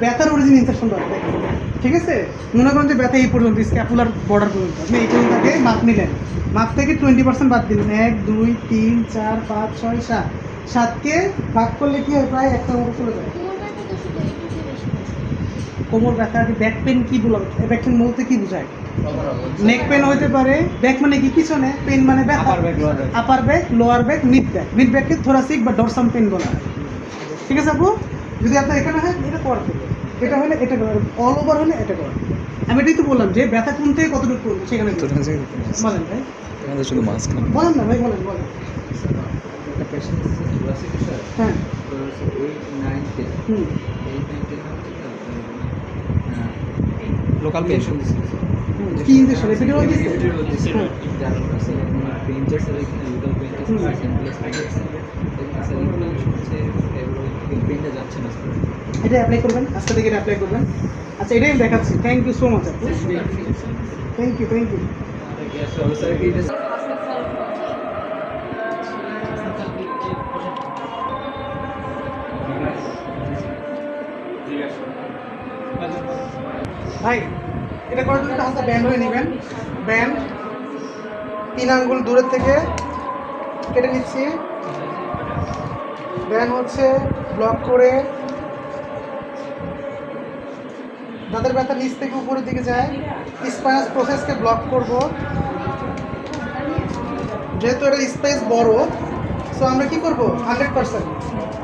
ব্যথার origin Inception ধরতে, ঠিক আছে? মনে করেন যে ব্যথা এই পর্যন্ত স্ক্যাপুলার বর্ডার পর্যন্ত, আপনি এই পর্যন্ত আগে মাপ নিলেন, মাপ থেকে 20% বাদ দিলেন, 1 2 3 4 5 6 7, 7কে ভাগ করলে কি হয়? প্রায় একটা মতো চলে যায়। কোমর ব্যথা, ব্যাক পেন কি বলবো? ব্যাক পেন বলতে কি বোঝায়? নেক পেন হইতে পারে। ব্যাক মানে কি? পিছনে, পেন মানে ব্যথা, upper back, lower back, mid back. Mid ব্যাককে থোরাসিক বা ডরসাম পেন বলা হয়, ঠিক আছে আপু? যদি আপনার এখানে হয় এটা করা থাকে, এটা হলে এটা করা, অল ওভার হলে এটা করা। আমি এটাই তো বললাম যে ব্যথা কোন থেকে কতটুকু করবে সেখানে বলেন ভাই, শুধু মাঝখানে বলেন না ভাই, বলেন বলেন। হ্যাঁ লোকাল পেন কি ইনজেকশন এপিডুরাল দিছে? এটা অ্যাপ্লাই করবেন, আজকে থেকে এটা অ্যাপ্লাই করবেন। আচ্ছা এটাই দেখাচ্ছি। থ্যাংক ইউ সো মাচ আপু, থ্যাংক ইউ থ্যাংক ইউ। ভাই এটা করার জন্য হাতে ব্যান্ড হয়ে নেবেন। ব্যান্ড 3 আঙ্গুল দূরের থেকে কেটে নিচ্ছি। ব্যান্ড হচ্ছে ব্লক করে দাঁতের ব্যথা নিচ থেকে উপরের দিকে যায়, স্পাইনাস প্রসেসকে ব্লক করব। যেহেতু এটা স্পেস বড়, সো আমরা কি করব? 100%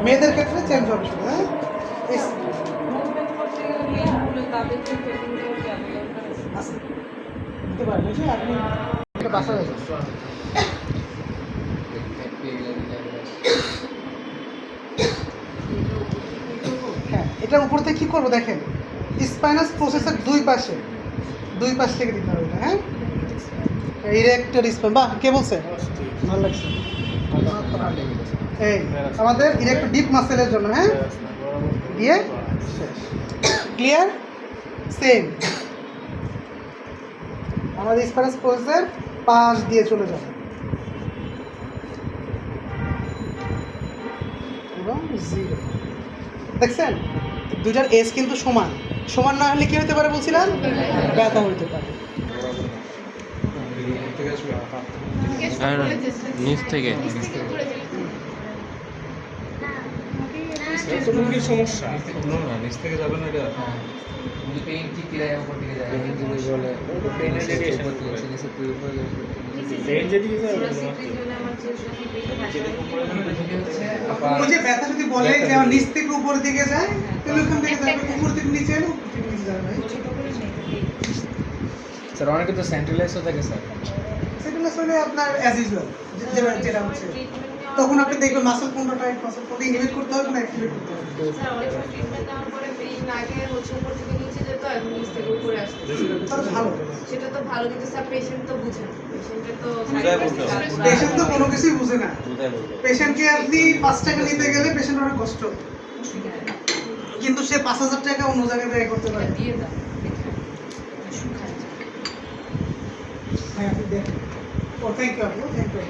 মেয়েদের ক্ষেত্রে চেঞ্জ হবে শুধু। হ্যাঁ দিতে পারবেন যে আপনি একটা বাসা হয়ে যাচ্ছে। হ্যাঁ এটার উপর থেকে কী করবো দেখেন, স্পাইনাস প্রসেসের দুই পাশ থেকে দিতে হবে এটা। হ্যাঁ ইরেক্টর স্পাইন, বাহ কে বলছে? ভালো লাগছে। এই আমাদের ইরেক্টর ডিপ মাসেলের জন্য। হ্যাঁ দিয়ে ক্লিয়ার। সেম আমাদের স্পাইনাস প্রসেসের পাশ দিয়ে চলে যাবে এবং 0। দেখছেন দুইটার এজ কিন্তু সমান, সমান না হলে কি হতে পারে বলছিলাম? ব্যথা হইতে পারে। নিচ থেকে সমস্যা নিচ থেকে যাবে না এটা ওই যে ব্যথা যদি বলে যে আমার নিচ থেকে উপরের দিকে যায়, তাহলে ওখান থেকে যাবে, উপর থেকে নিচে এলো, উপর থেকে নিচে যাবে। স্যার অনেকে তো সেন্ট্রালাইজও থাকে স্যার, সেটা আসলে আপনার অ্যাজ ইউজুয়াল যেটা হচ্ছে, তখন আপনি দেখবেন মাসল কোনটা টাইট, মাসল কোনটা ইনহিবিট করতে হবে না অ্যাক্টিভেট করতে হবে। স্যার অনেক সময় ট্রিটমেন্ট দেওয়ার পরে পেইন আগে হচ্ছে উপর থেকে নিচে যেত, এখন নিচ থেকে উপরে আসতো। তাহলে ভালো। সেটা তো ভালো, কিন্তু স্যার পেশেন্ট তো বুঝে না, পেশেন্টের তো পেশেন্ট তো কোনো কিছুই বুঝে না। পেশেন্টকে আপনি 5 টাকা নিতে গেলে পেশেন্ট অনেক কষ্ট, কিন্তু সে 5000 টাকা অন্য জায়গায় ব্যয় করতে পারে। দিয়ে দাও শুকায় যায়। হ্যাঁ আপনি দেখেন। ও থ্যাংক ইউ আপু, থ্যাংক ইউ।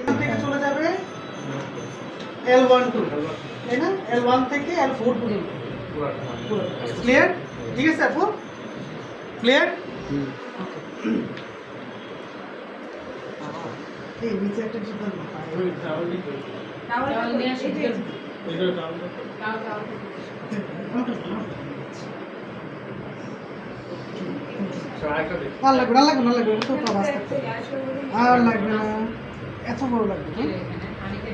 এখান থেকে চলে যাবে L12, তাই না? L1 থেকে L4 পর্যন্ত। ক্লিয়ার? ঠিক আছে আপু? ক্লিয়ার? এই নিচে একটা চিপা টাওয়াল নিয়ে আসি যে আর লাগবে না, লাগবে না, লাগবে না, তো আওয়াজ থাকবে। আর লাগবে না, এত বড় লাগবে না।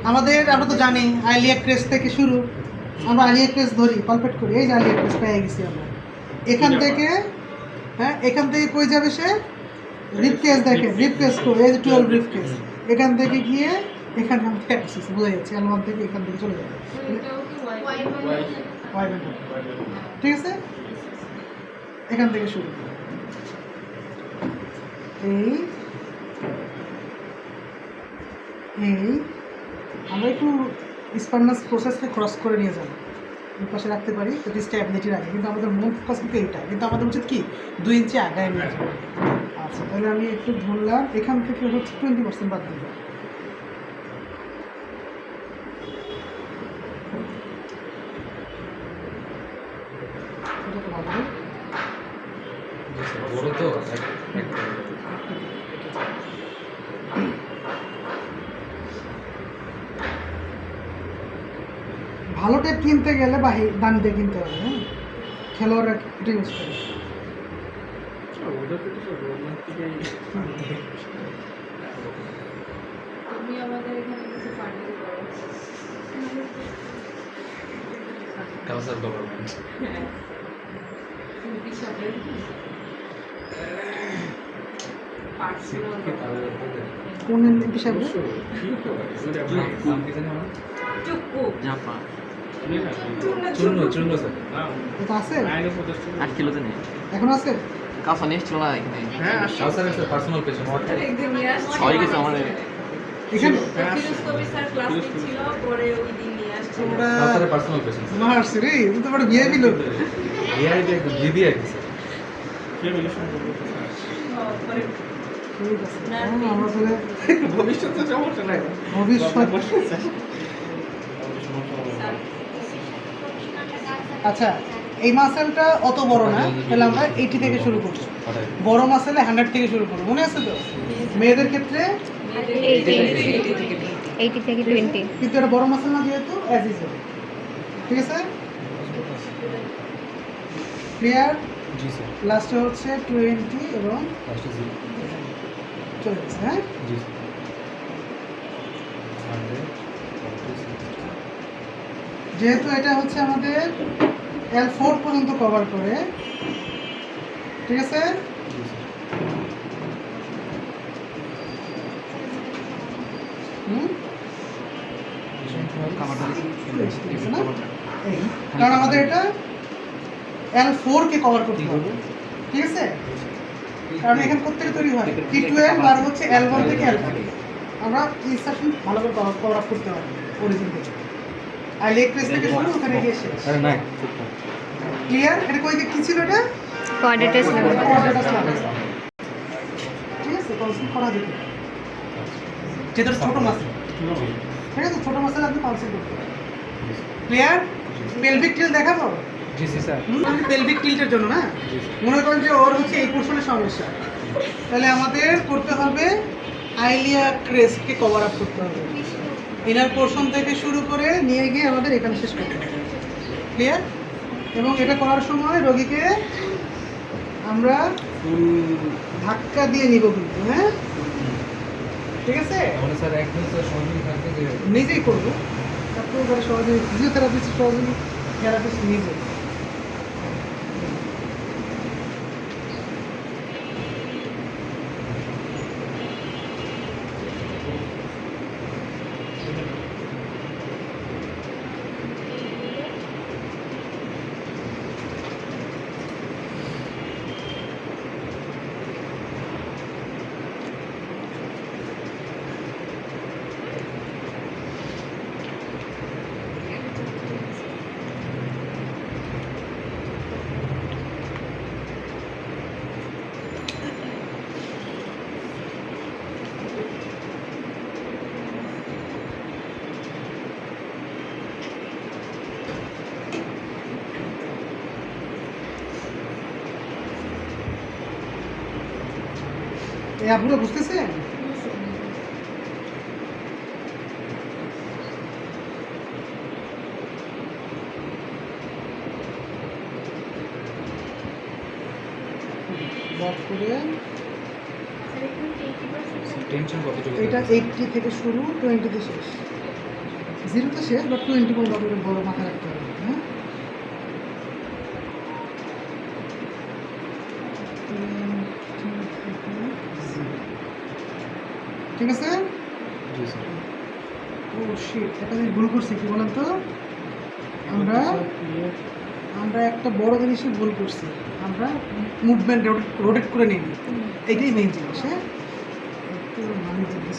আমরা তো জানি আইলিয়া ক্রেস থেকে শুরু, আমরা আইলিয়া ক্রেস ধরি, পালপেট করি, এই যে আইলিয়া ক্রেস পেয়ে গেছি আমরা। এখান থেকে, হ্যাঁ এখান থেকে কই যাবে সে? রিপ কেস দেখে, রিপ কেস করে, এই যে 12 রিপ কেস, এখান থেকে গিয়ে এখানে আমাদের অ্যাক্সিস বোঝা যাচ্ছে, L1 থেকে এখান থেকে চলে যাবে। ঠিক আছে, এখান থেকে শুরু এই এই আমরা একটু স্পার্নাস প্রসেসকে ক্রস করে নিয়ে যাবো, এই পাশে রাখতে পারি যদি স্ট্যাবিলিটি রাখে, কিন্তু আমাদের মূল ফোকাস কিন্তু এইটা, কিন্তু আমাদের উচিত কি 2 ইঞ্চি আগায় নিয়ে যাবো। আচ্ছা তাহলে আমি একটু ধরলাম, এখান থেকে হচ্ছে 20% বাদ দিব। এটা তো ভালো। বড় তো ভালো টেপ কিনতে গেলে দাম দিয়ে কিনতে হবে, হ্যাঁ খেলোয়াড়রা এটা ইউজ করে। তুমি আমাদের এখানে কিছু ফান্ডিং করো। কাউসার গভর্নমেন্ট হ্যাঁ তুমি বিশাপের পার্সোনাল কোন হিসাবে? চুক্কু জাপা চূর্ণ চূর্ণ স্যার এটা আছে 8 কিলোতে নেই এখন আছে? কাফা নেক্সট চলা এখানে হ্যাঁ কাউসার স্যার পার্সোনাল পেশেন্ট একদিন নিয়ে আসছি। হয়ে গেছে আমাদের এখানে ফিরোজ কবির স্যার ক্লাস নিচ্ছিল, পরে ওই দিন নিয়ে আসছিল। ওরা কাউসারের পার্সোনাল পেশেন্ট মারছে রে, তুই তো বড় ভিআইপি লোক। এআইডি একদম জিবি আর কি পরে ঠিক আছে, আমরা তাহলে ভবিষ্যতে সমস্যা নাই ভবিষ্যৎ। আচ্ছা এই মাসেলটা অত বড় না, তাহলে আমরা 80 থেকে শুরু করছি। বড় মাসেলে 100 থেকে শুরু করবো, মনে আছে তো? মেয়েদের ক্ষেত্রে 80 থেকে 20। কিন্তু এটা বড় মাসেল না, যেহেতু অ্যাজ ইউজুয়াল। ঠিক আছে, ক্লিয়ার? জি স্যার লাস্টে হচ্ছে 20 এবং লাস্টে চলে গেছে। হ্যাঁ জি স্যার যেহেতু এটা হচ্ছে আমাদের L4 পর্যন্ত কভার করে, ঠিক আছে? হুম ঠিক আছে না? এই, কারণ আমাদের এটা L4 কে কভার করতে হবে, ঠিক আছে? কারণ এখানে প্রত্যেকে তৈরি হয় T12 আর হচ্ছে L1 থেকে L4, আমরা ইনস্ট্রাকশন ভালো করে কভার আপ করতে হবে অরিজিন থেকে, আর লেগ প্রেস থেকে শুরু ওখানে গিয়ে শেষ। আরে নাই ক্লিয়ার? এটা কই কি ছিল এটা? কোয়াড্রেটাস কোয়াড্রেটাস লাভ। ঠিক আছে, কনসেপ্ট করা যেত, যেটা ছোট মাসেল। ঠিক আছে, ছোট মাসেল আপনি কনসেপ্ট করতে পারেন। ক্লিয়ার? পেলভিক টিল দেখাবো? জি জি স্যার পেলভিক টিল্টের জন্য না, মনে করেন যে ওর হচ্ছে এই পোর্শনের সমস্যা, তাহলে আমাদের করতে হবে আইলিয়া ক্রেস্টকে কভার আপ করতে হবে, ইনার পোর্শন থেকে শুরু করে নিয়ে গিয়ে আমাদের এখানে শেষ করতে হবে। ক্লিয়ার? এবং এটা করার সময় রোগীকে আমরা ধাক্কা দিয়ে নিব কিন্তু, হ্যাঁ ঠিক আছে? তাহলে স্যার একদিন স্যার সহযোগী থাকবে যে নিজেই করবো, তারপরে সহজে ফিজিওথেরাপিস্ট, সহযোগী থেরাপিস্ট নিজে। এই আপুরা বুঝতেছেন? লক করে টেনশন কতটুকু এটা 80 থেকে শুরু, 20 তে শেষ। 0 তে শেষ, বাট 20 পর্যন্ত আপনাদের বড় মাথা রাখতে হবে, হ্যাঁ? ঠিক আছে? জি স্যার ও শিট, একটা জিনিস ভুল করছি, কি বলেন তো? আমরা একটা বড় জিনিসই ভুল করছি, আমরা মুভমেন্ট রোটেট করে নিই, এটাই মেইন জিনিস। হ্যাঁ একটু মানে জিনিস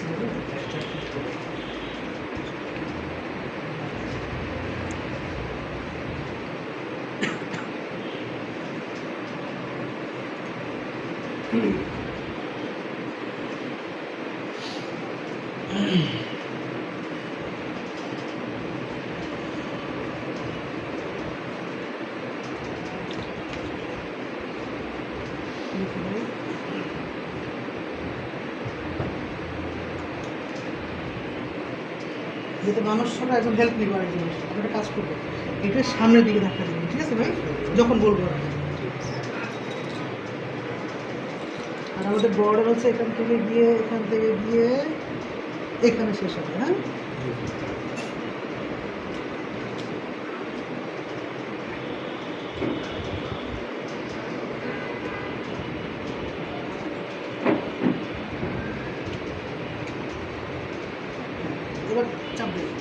যাতে মানুষরা একজন হেল্প নিবে আরেক জিনিস একটা কাজ করবে এটা সামনের দিকে ধাক্কা দেবে ঠিক আছে ভাই যখন বলবো আর কি। আর আমাদের বর্ডার হচ্ছে এখান থেকে গিয়ে এখানে শেষ হবে হ্যাঁ এবার চাপ দেবে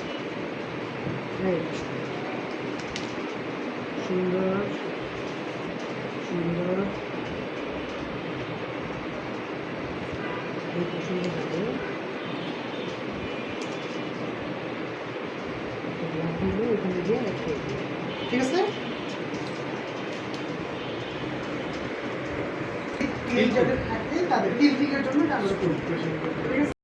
রাইট সুন্দর সুন্দর এই সুন্দর হবে এখানে দিয়ে ঠিক আছে যাদের থাকে তাদের তিল জন্য আমরা করি ঠিক আছে